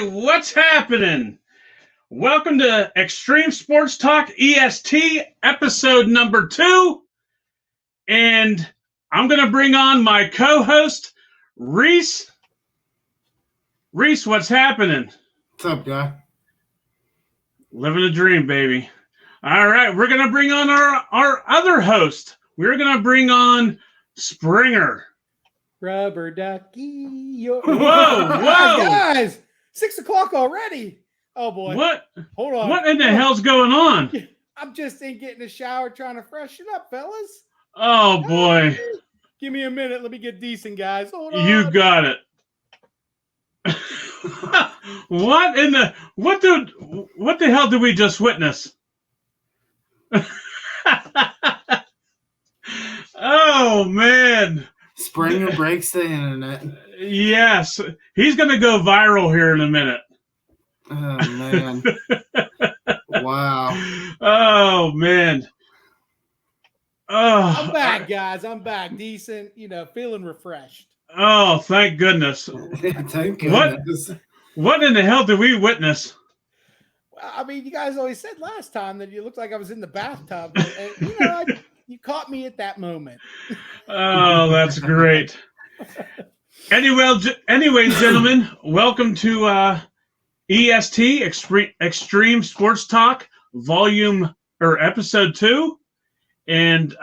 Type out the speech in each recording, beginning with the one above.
What's happening? Welcome to Extreme Sports Talk EST episode number 2. And I'm going to bring on my co-host, Reese. Reese, what's happening? What's up, guy? Living a dream, baby. All right, we're going to bring on our other host. We're going to bring on Springer. Rubber ducky. Whoa. Guys, 6 o'clock already. Oh, boy. What? Hold on. What in the hell's going on? I'm just getting a shower trying to freshen up, fellas. Oh, boy. Give me a minute. Let me get decent, guys. Hold on. You got it. What the hell did we just witness? Oh, man. Springer breaks the internet. Yes. He's going to go viral here in a minute. Oh, man. Wow. Oh, man. Oh, I'm back, guys. I'm back. Decent, feeling refreshed. Oh, thank goodness. Thank goodness. What in the hell did we witness? Well, I mean, you guys always said last time that you looked like I was in the bathtub. And, you caught me at that moment. Oh, that's great. Anyway, gentlemen, welcome to EST Extreme Sports Talk episode 2, and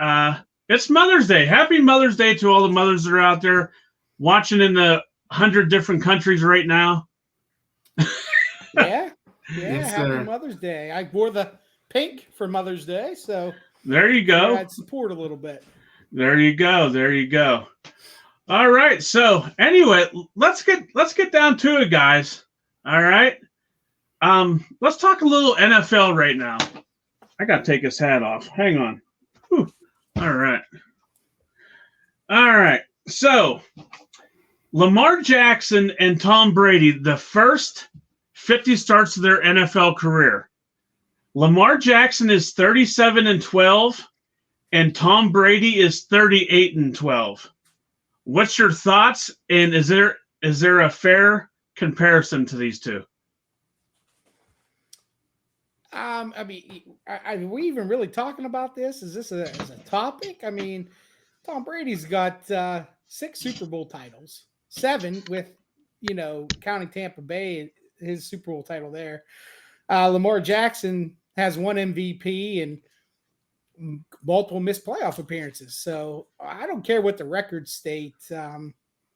it's Mother's Day. Happy Mother's Day to all the mothers that are out there watching in the 100 different countries right now. Yeah, Yes, happy sir. Mother's Day. I wore the pink for Mother's Day, so there you go. I'd support a little bit. There you go. All right. So anyway, let's get down to it, guys. All right. Let's talk a little NFL right now. I got to take his hat off. Hang on. Whew. All right. So Lamar Jackson and Tom Brady, the first 50 starts of their NFL career. Lamar Jackson is 37-12, and Tom Brady is 38-12. What's your thoughts? And is there a fair comparison to these two? I mean, are we even really talking about this? Is this as a topic? I mean, Tom Brady's got 6 Super Bowl titles, 7 with, counting Tampa Bay, his Super Bowl title there. Lamar Jackson has 1 MVP and multiple missed playoff appearances. So I don't care what the records state.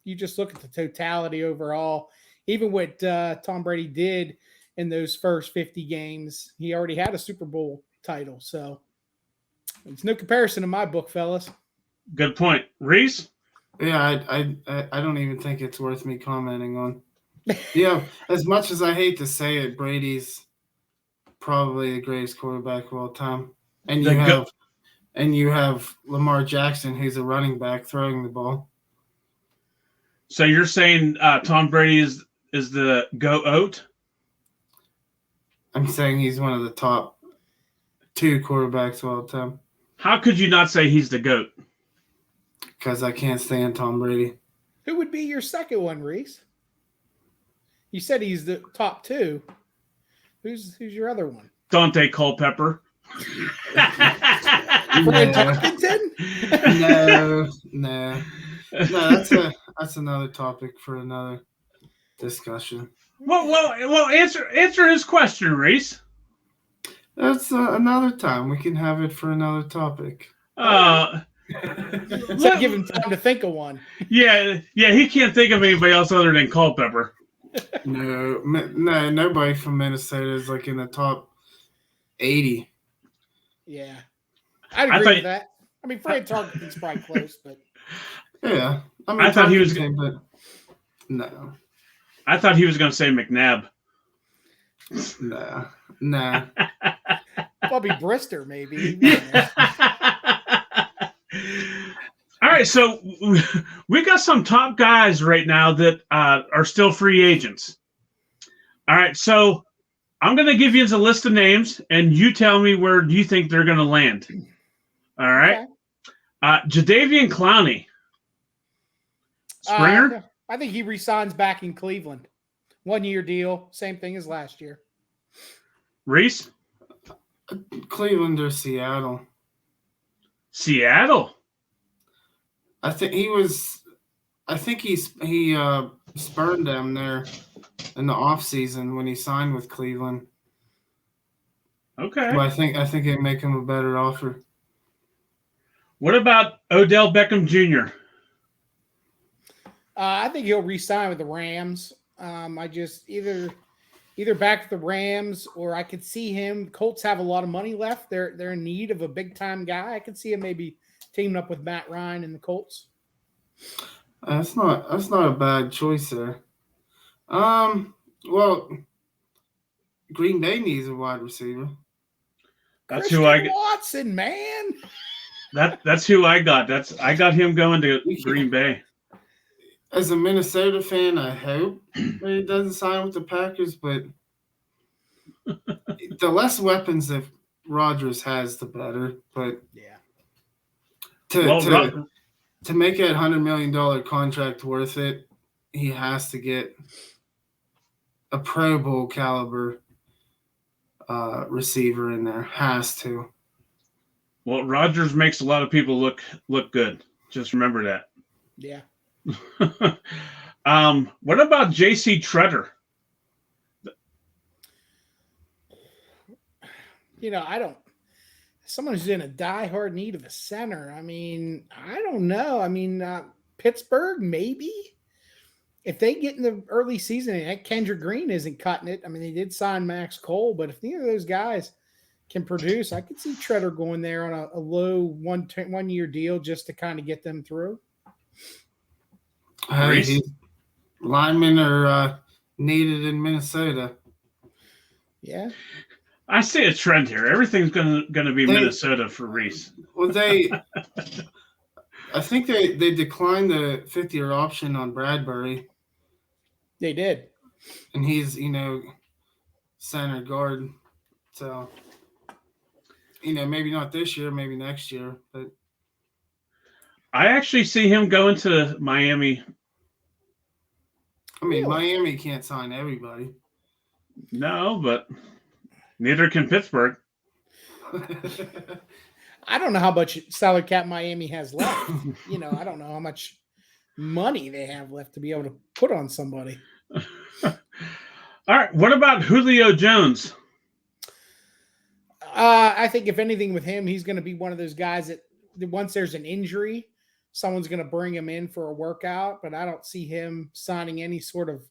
You just look at the totality overall. Even what Tom Brady did in those first 50 games, he already had a Super Bowl title. So it's no comparison in my book, fellas. Good point. Reese? Yeah, I don't even think it's worth me commenting on. Yeah, as much as I hate to say it, Brady's probably the greatest quarterback of all time. And you have Lamar Jackson, who's a running back throwing the ball. So you're saying Tom Brady is the GOAT? I'm saying he's one of the top 2 quarterbacks of all time. How could you not say he's the GOAT? Because I can't stand Tom Brady. Who would be your second one, Reese? You said he's the top 2. Who's your other one? Dante Culpepper. Fred Tarkenton? No. That's another topic for another discussion. Well, answer his question, Reese. That's another time. We can have it for another topic. So give him time to think of one. Yeah, he can't think of anybody else other than Culpepper. No, nobody from Minnesota is in the top 80. Yeah, I'd agree with that. mean, Fred Tarkenton's probably close, but Yeah. I mean, I thought he was. but no. I thought he was going to say McNabb. Nah. Bobby Brister, maybe. Yeah. All right, so we got some top guys right now that are still free agents. All right, so I'm going to give you the list of names, and you tell me where you think they're going to land. All right. Okay. Jadeveon Clowney. Springer? I think he resigns back in Cleveland. 1-year deal, same thing as last year. Reese? Cleveland or Seattle? Seattle. I think he spurned them there in the offseason when he signed with Cleveland. Okay. But I think it'd make him a better offer. What about Odell Beckham Jr.? I think he'll re-sign with the Rams. I just either back to the Rams, or I could see him. Colts have a lot of money left. They're in need of a big time guy. I could see him maybe teaming up with Matt Ryan and the Colts. That's not a bad choice there. Well, Green Bay needs a wide receiver. That's Christian who I Watson, man. That's who I got. I got him going to Green Bay. As a Minnesota fan, I hope that he doesn't sign with the Packers, but the less weapons that Rodgers has, the better. But yeah, to make that $100 million contract worth it, he has to get a Pro Bowl caliber receiver in there. Has to. Well, Rodgers makes a lot of people look good. Just remember that. Yeah. What about J.C. Treader? Someone who's in a diehard need of a center. I mean, I don't know. I mean, Pittsburgh, maybe. If they get in the early season and Kendrick Green isn't cutting it, I mean, they did sign Max Cole, but if neither of those guys can produce, I could see Treader going there on a low 1-year deal just to kind of get them through. Linemen are needed in Minnesota. Yeah. I see a trend here. Everything's going to be Minnesota for Reese. Well, I think they declined the 5th-year option on Bradbury. They did. And he's, center guard. So, maybe not this year, maybe next year. But I actually see him going to Miami. I mean, Miami can't sign everybody. No, but neither can Pittsburgh. I don't know how much salary cap Miami has left. I don't know how much money they have left to be able to put on somebody. All right. What about Julio Jones? I think if anything with him, he's going to be one of those guys that once there's an injury, someone's going to bring him in for a workout, but I don't see him signing any sort of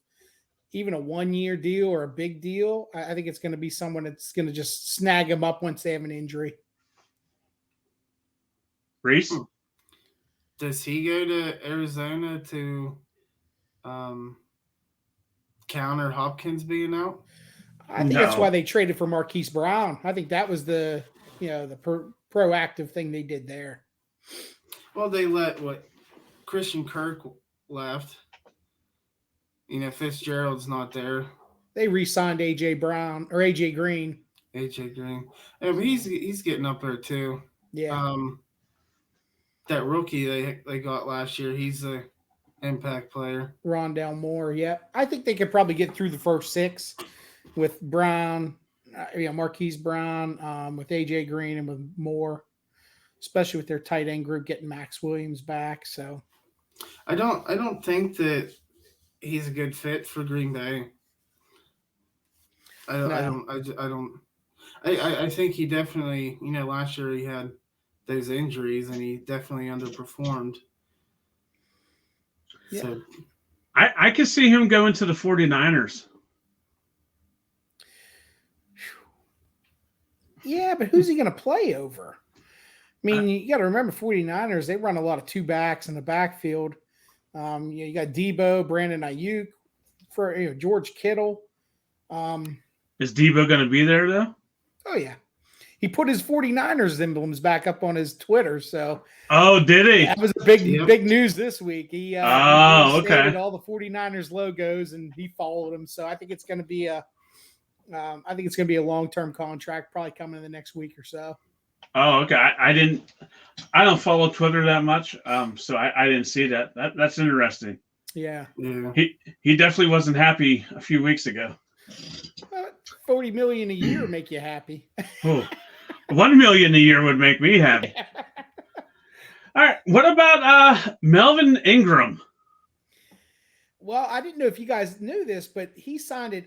even a 1-year deal or a big deal. I think it's going to be someone that's going to just snag him up once they have an injury. Reese? Does he go to Arizona to counter Hopkins being out? I think that's why they traded for Marquise Brown. I think that was the proactive thing they did there. Well, they let Christian Kirk left. Fitzgerald's not there. They re-signed AJ Green. AJ Green. Yeah, but he's getting up there too. Yeah. That rookie they got last year, he's a impact player. Rondale Moore, yeah. I think they could probably get through the first 6 with Brown, Marquise Brown, with AJ Green and with Moore, especially with their tight end group getting Max Williams back. So I don't think that he's a good fit for Green Bay. I think he definitely, last year he had those injuries and he definitely underperformed. Yeah. So I could see him going to the 49ers. Yeah, but who's he going to play over? mean, you got to remember 49ers, they run a lot of two backs in the backfield. You got Debo, Brandon Ayuk, for George Kittle. Is Debo going to be there, though? Oh, yeah. He put his 49ers emblems back up on his Twitter. So, oh, did he? That was big news this week. He okay. all the 49ers logos and he followed them. So I think it's going to be a long-term contract, probably coming in the next week or so. Oh, okay. I don't follow Twitter that much, so I didn't see that. That's interesting. Yeah. He definitely wasn't happy a few weeks ago. $40 million a year make you happy. Oh, $1 million a year would make me happy. All right. What about Melvin Ingram? Well, I didn't know if you guys knew this, but he signed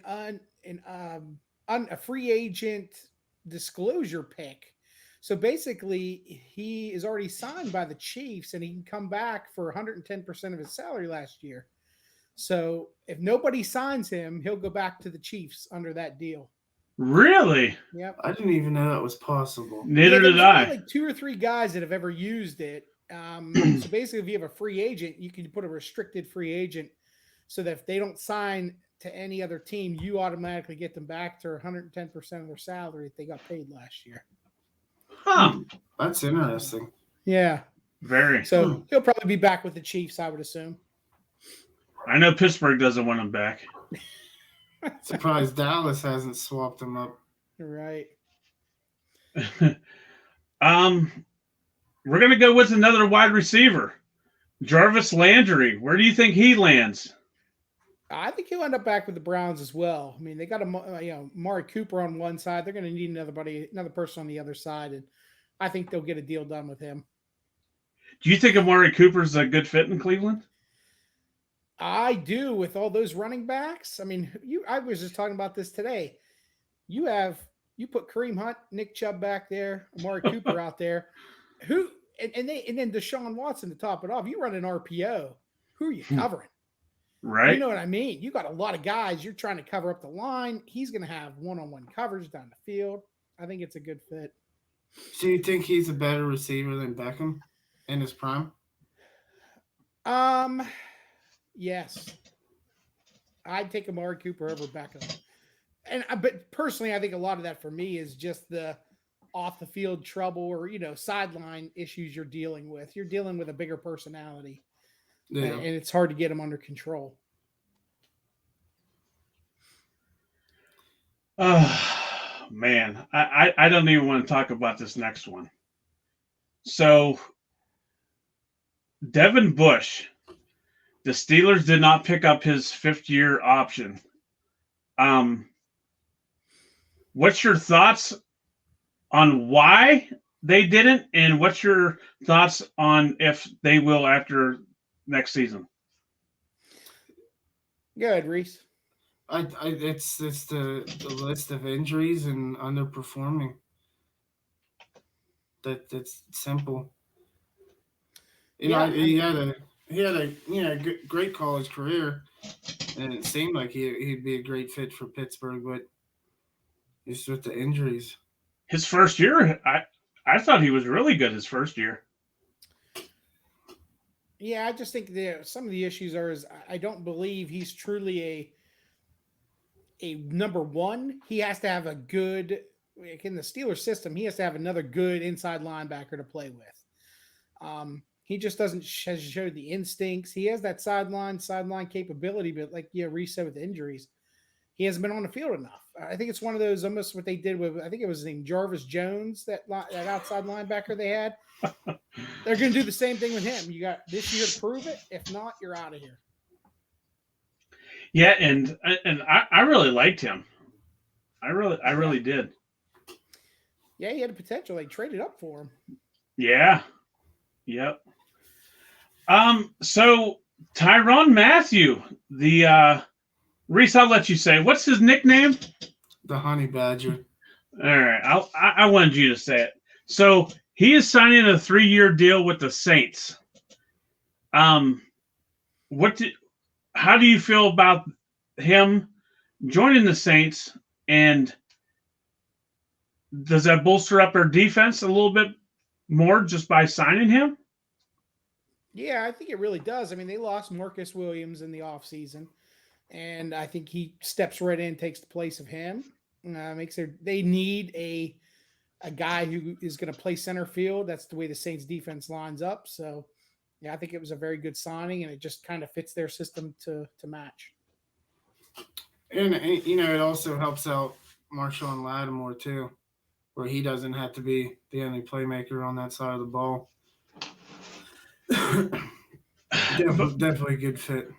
a free agent disclosure pick. So basically, he is already signed by the Chiefs, and he can come back for 110% of his salary last year. So if nobody signs him, he'll go back to the Chiefs under that deal. Really? Yep. I didn't even know that was possible. Neither did I. Like 2 or 3 guys that have ever used it. So basically, if you have a free agent, you can put a restricted free agent so that if they don't sign to any other team, you automatically get them back to 110% of their salary that they got paid last year. Huh. That's interesting. Yeah. Very. So he'll probably be back with the Chiefs, I would assume. I know Pittsburgh doesn't want him back. Surprised Dallas hasn't swapped him up. Right. We're going to go with another wide receiver, Jarvis Landry. Where do you think he lands? I think he'll end up back with the Browns as well. I mean, they got Amari Cooper on one side. They're going to need another person on the other side, and I think they'll get a deal done with him. Do you think Amari Cooper's a good fit in Cleveland? I do, with all those running backs. I mean, I was just talking about this today. You put Kareem Hunt, Nick Chubb back there, Amari Cooper out there. And then Deshaun Watson to top it off. You run an RPO. Who are you covering? Right. You know what I mean? You got a lot of guys. You're trying to cover up the line. He's going to have one-on-one coverage down the field. I think it's a good fit. So you think he's a better receiver than Beckham in his prime? Yes. I'd take Amari Cooper over Beckham. But personally, I think a lot of that for me is just the off the field trouble or, sideline issues you're dealing with. You're dealing with a bigger personality. Yeah. And it's hard to get them under control. Man, I don't even want to talk about this next one. So, Devin Bush, the Steelers did not pick up his 5th-year option. What's your thoughts on why they didn't, and what's your thoughts on if they will after next season? Go ahead, Reese. It's the list of injuries and underperforming. That's simple. He had a great college career, and it seemed like he'd be a great fit for Pittsburgh, but it's with the injuries. His first year, I thought he was really good his first year. Yeah, I just think some of the issues is I don't believe he's truly a number one. He has to have a good, in the Steelers system, he has to have another good inside linebacker to play with. He just doesn't show the instincts. He has that sideline capability, but like Reese said with injuries, he hasn't been on the field enough. I think it's one of those almost what they did with, I think it was named Jarvis Jones, that outside linebacker they had. They're going to do the same thing with him. You got this year to prove it. If not, you're out of here. Yeah, and I really liked him. I really did. Yeah, he had a potential. They traded up for him. Yeah. Yep. So Tyrann Mathieu, the Reese, I'll let you say. What's his nickname? The Honey Badger. All right. I wanted you to say it. So he is signing a 3-year deal with the Saints. How do you feel about him joining the Saints, and does that bolster up their defense a little bit more just by signing him? Yeah, I think it really does. I mean, they lost Marcus Williams in the offseason, and I think he steps right in, takes the place of him. They need a guy who is going to play center field. That's the way the Saints defense lines up. So, yeah, I think it was a very good signing, and it just kind of fits their system to match. And it also helps out Marshawn Lattimore too, where he doesn't have to be the only playmaker on that side of the ball. Definitely a good fit.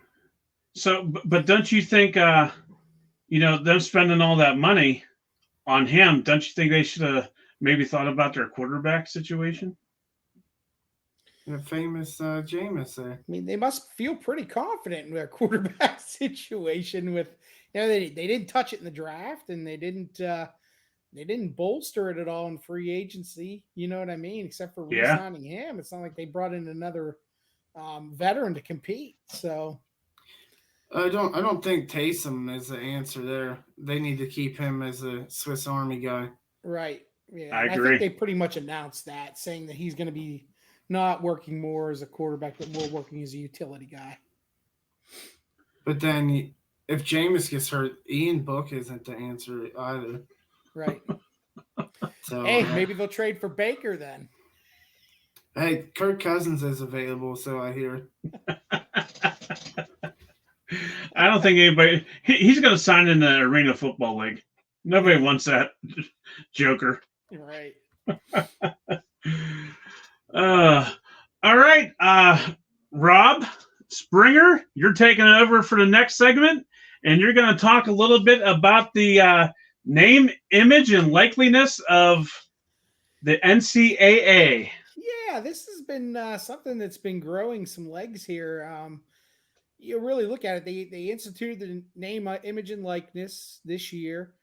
So, but don't you think, them spending all that money on him, don't you think they should have maybe thought about their quarterback situation? The famous Jameis there. I mean, they must feel pretty confident in their quarterback situation. With they didn't touch it in the draft, and they didn't bolster it at all in free agency. You know what I mean? Except for re-signing him, it's not like they brought in another veteran to compete. So I don't think Taysom is the answer there. They need to keep him as a Swiss Army guy. Right. Yeah. I agree. think they pretty much announced that, saying that he's going to be not working more as a quarterback, but more working as a utility guy. But then if Jameis gets hurt, Ian Book isn't the answer either. Right. So hey, maybe they'll trade for Baker then. Hey, Kirk Cousins is available, so I hear. I don't think anybody. He's going to sign in the Arena Football League. Nobody wants that joker. Right. All right. Rob Springer, you're taking over for the next segment, and you're going to talk a little bit about the name, image, and likeliness of the NCAA. Yeah, this has been something that's been growing some legs here. You really look at it, they instituted the name, image, and likeness this year.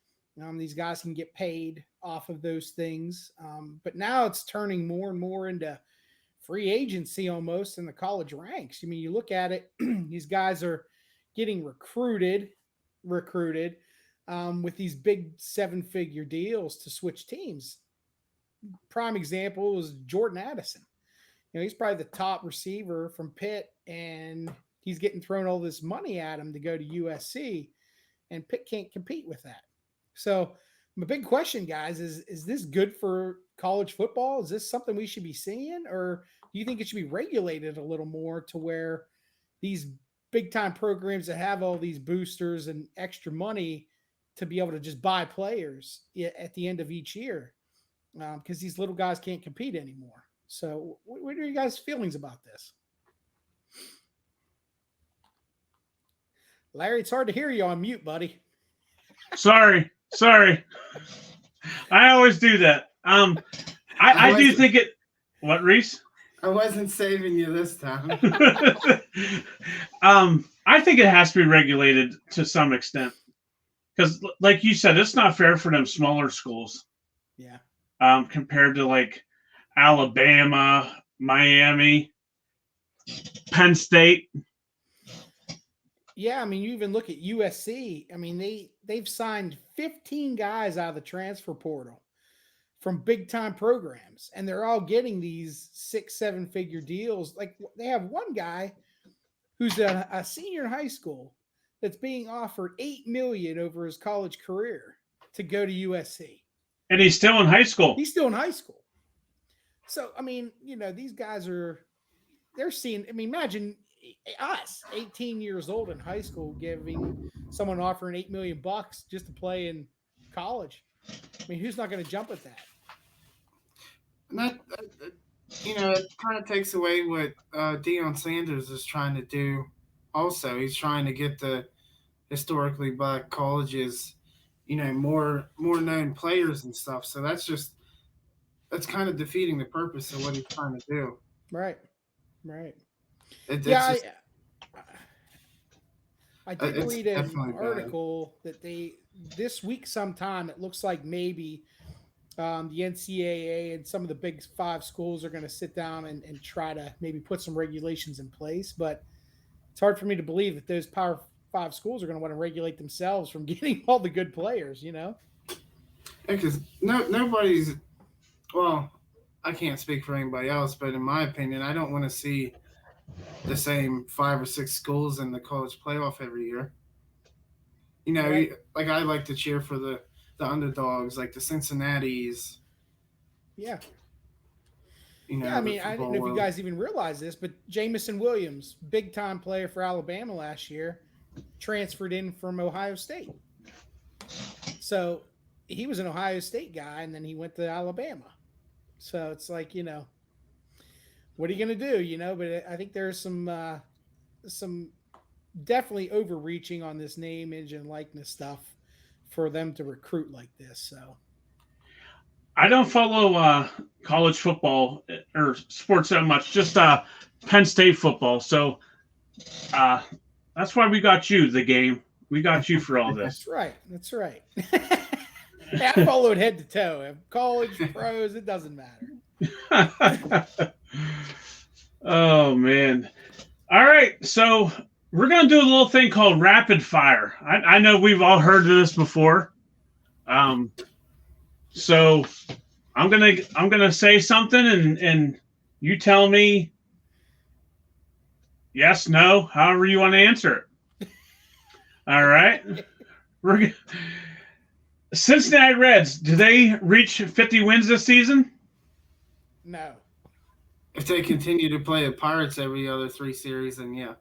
These guys can get paid off of those things. But now it's turning more and more into free agency almost in the college ranks. I mean, you look at it, these guys are getting recruited with these big 7-figure deals to switch teams. Prime example is Jordan Addison. He's probably the top receiver from Pitt, and he's getting thrown all this money at him to go to USC, and Pitt can't compete with that. So my big question, guys, is this good for college football? Is this something we should be seeing, or do you think it should be regulated a little more to where these big time programs that have all these boosters and extra money to be able to just buy players at the end of each year? Because these little guys can't compete anymore. So what are you guys' feelings about this? Larry, it's hard to hear you on mute, buddy. Sorry. I always do that. I do think it. What, Reese? I wasn't saving you this time. I think it has to be regulated to some extent. Because, like you said, it's not fair for them smaller schools. Yeah. Compared to like Alabama, Miami, Penn State. Yeah, I mean, you even look at USC. I mean, they've signed 15 guys out of the transfer portal from big time programs, and they're all getting these 6-7 figure deals. Like, they have one guy who's a senior in high school that's being offered $8 million over his college career to go to USC. And he's still in high school. So, I mean, these guys they're seeing, I mean, imagine us, 18 years old in high school, giving someone offering $8 million just to play in college. I mean, who's not going to jump at that? And that it kind of takes away what Deion Sanders is trying to do. Also, he's trying to get the historically black colleges, more known players and stuff. So that's kind of defeating the purpose of what he's trying to do. Right. I did read an article that this week sometime, it looks like maybe the NCAA and some of the big 5 schools are going to sit down and try to maybe put some regulations in place. But it's hard for me to believe that those Power 5 schools are going to want to regulate themselves from getting all the good players, Because nobody's – well, I can't speak for anybody else, but in my opinion, I don't want to see the same 5 or 6 schools in the college playoff every year. You know, Right. like I like to cheer for the underdogs, like the Cincinnatis. Yeah. You know, Yeah, I mean, I didn't know if you world. guys even realize this, but Jamison Williams, big time player for Alabama last year, transferred in from Ohio State. So he was an Ohio State guy, and then he went to Alabama. So it's like, what are you going to do? But I think there's some definitely overreaching on this name, image, and likeness stuff for them to recruit like this. So I don't follow college football or sports that much, just Penn State football. So that's why we got you, the game. We got you for all this. That's right. Yeah, I followed head to toe. College, pros, it doesn't matter. Oh, man. All right. So we're going to do a little thing called rapid fire. I know we've all heard of this before. So I'm gonna say something and you tell me yes, no, however you want to answer it. All right. Cincinnati Reds, do they reach 50 wins this season? No. If they continue to play the Pirates every other 3 series, then yeah.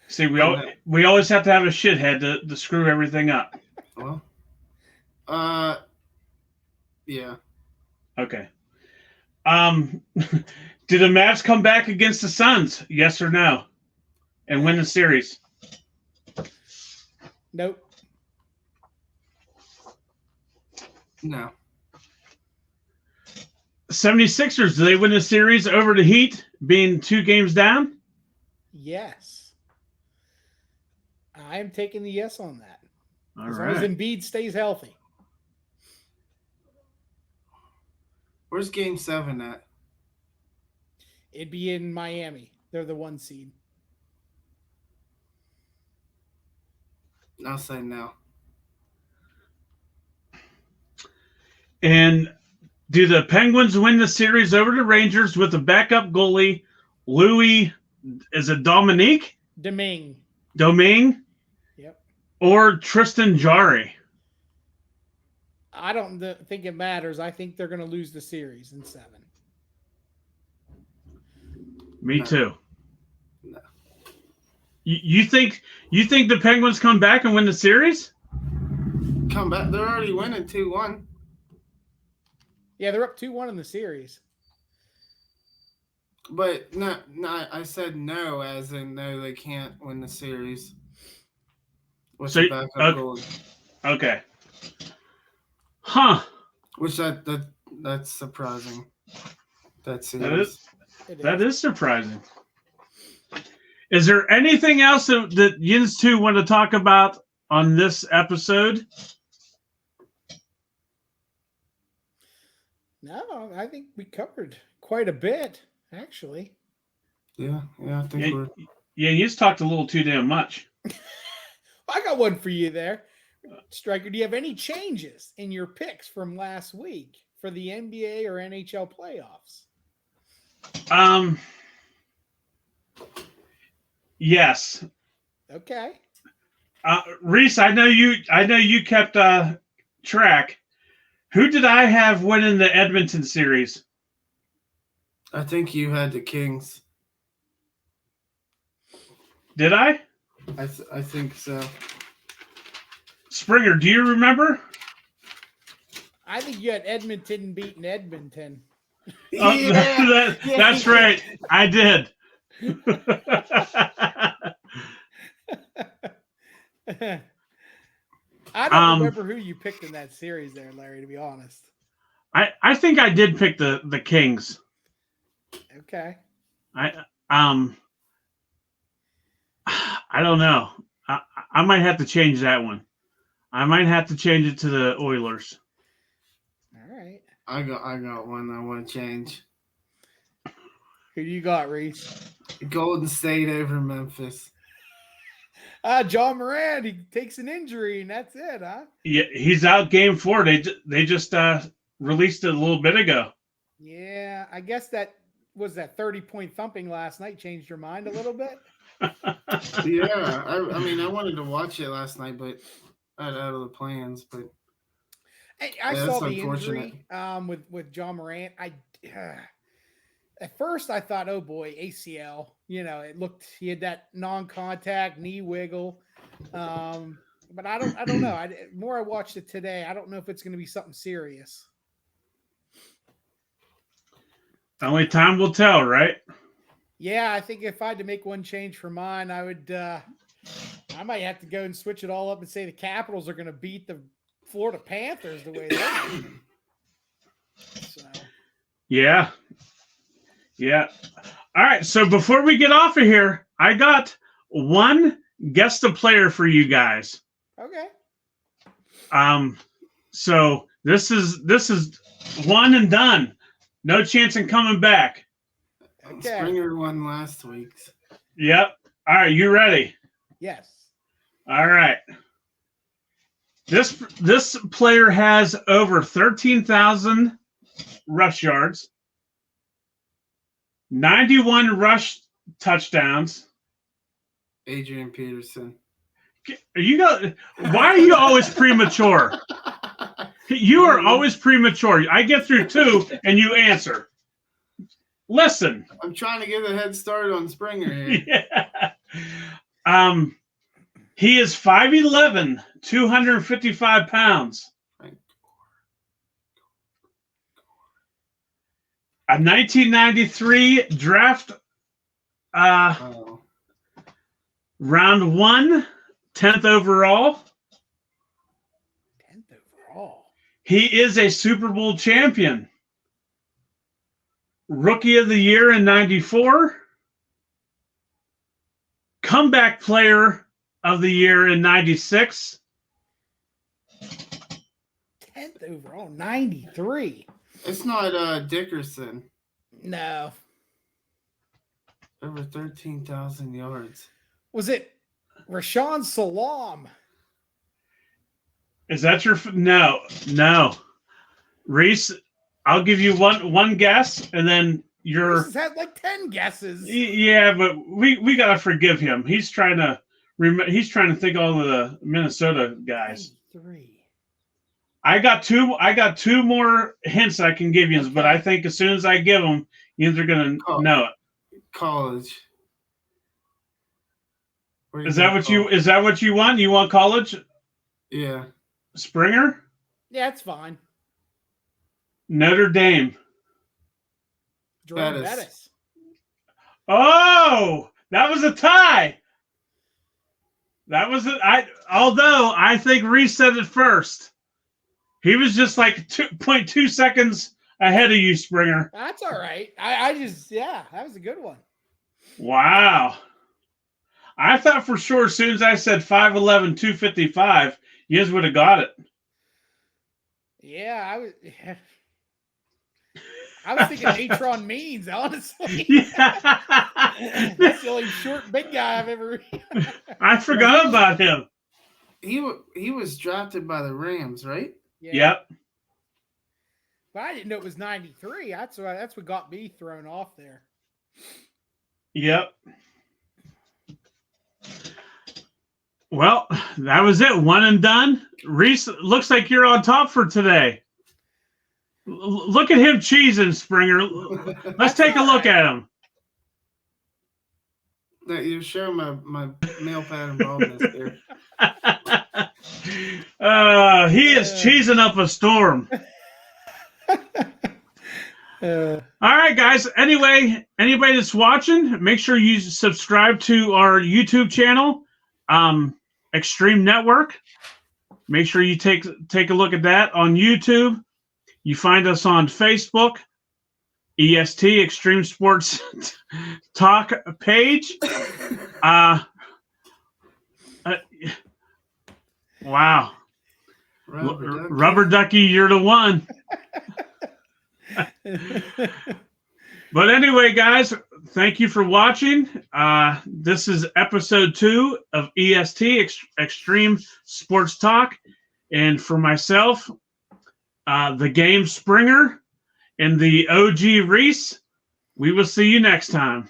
See, we always have to have a shithead to screw everything up. Well, yeah. Okay. Do the Mavs come back against the Suns? Yes or no? And win the series? Nope. No. 76ers, do they win the series over the Heat, being 2 games down? Yes. I am taking the yes on that. All as right. long as Embiid stays healthy. Where's Game 7 at? It'd be in Miami. They're the 1 seed. I'll say no. And do the Penguins win the series over the Rangers with a backup goalie, Louis, is it Dominique? Domingue. Yep. Or Tristan Jarry? I don't think it matters. I think they're going to lose the series in 7. Me too. No. You think the Penguins come back and win the series? Come back. They're already winning 2-1. Yeah, they're up 2-1 in the series. But no, I said no, as in no, they can't win the series. With the backup goalie. Okay. Huh. Which that's surprising. That is surprising. Is there anything else that Yins 2 want to talk about on this episode? No, I think we covered quite a bit, actually. Yeah, I think we're... Yeah, you just talked a little too damn much. I got one for you there. Striker, do you have any changes in your picks from last week for the NBA or NHL playoffs? Yes. Okay. Reese, I know you kept track. Who did I have winning the Edmonton series? I think you had the Kings. Did I? I think so. Springer, do you remember? I think you had Edmonton beating Edmonton. That's right. I did. I don't remember who you picked in that series there, Larry, to be honest. I think I did pick the Kings. Okay. I don't know. I might have to change that one. I might have to change it to the Oilers. All right. I got one I want to change. Who do you got, Reese? Golden State over Memphis. John Moran, he takes an injury, and that's it, huh? Yeah, he's out game 4. They just released it a little bit ago. Yeah, I guess that 30-point thumping last night changed your mind a little bit. Yeah, I mean, I wanted to watch it last night, but I had out of the plans. But I yeah, saw that's the unfortunate. injury with John Morant. At first I thought, oh boy, ACL. You know, he had that non-contact knee wiggle. But I don't know. More I watched it today, I don't know if it's going to be something serious. Only time will tell, right? Yeah, I think if I had to make one change for mine, I would. I might have to go and switch it all up and say the Capitals are going to beat the Florida Panthers the way they're doing. So. Yeah. All right. So before we get off of here, I got one guest a player for you guys. Okay. So this is one and done. No chance in coming back. Okay. Springer won last week. Yep. All right. You ready? Yes. All right. This player has over 13,000 rush yards, 91 rush touchdowns. Adrian Peterson. Why are you always premature? You are always premature. I get through two and you answer. Listen. I'm trying to get a head start on Springer here. Yeah. He is 5'11", 255 pounds. A 1993 draft round 1, 10th overall. 10th overall. He is a Super Bowl champion. Rookie of the Year in 94. Comeback Player of the Year in 96. 10th overall, 93. It's not Dickerson. No. Over 13,000 yards. Was it Rashawn Salam? Is that your... No. Reese, I'll give you one guess, and then you're... Reese has had like 10 guesses. Yeah, but we got to forgive him. He's trying to think all of the Minnesota guys. 93. I got two more hints I can give you, okay. But I think as soon as I give them, you're going to know it. College. Is that what you want? You want college? Yeah. Springer? Yeah, it's fine. Notre Dame. Jerome Bettis. Oh, that was a tie. That was it. Although I think Reese said it first. He was just like 2.2 seconds ahead of you, Springer. That's all right. That was a good one. Wow. I thought for sure as soon as I said 5'11", 255, you guys would have got it. Yeah, I was thinking Natron Means, honestly. Yeah. That's the only short, big guy I've ever. I forgot about him. He was drafted by the Rams, right? Yeah. Yep. But I didn't know it was 93. That's what got me thrown off there. Yep. Well, that was it. One and done. Reese, looks like you're on top for today. Look at him cheesing, Springer. Let's take a look at him. You're showing my male pattern baldness there. He is cheesing up a storm. All right, guys. Anyway, anybody that's watching, make sure you subscribe to our YouTube channel, Extreme Network. Make sure you take a look at that on YouTube. You find us on Facebook, EST, Extreme Sports Talk page. Wow. Rubber Ducky, you're the one. But anyway, guys, thank you for watching. This is episode 2 of EST, Extreme Sports Talk. And for myself, the game Springer, And the OG Reese, we will see you next time.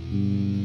Mm-hmm.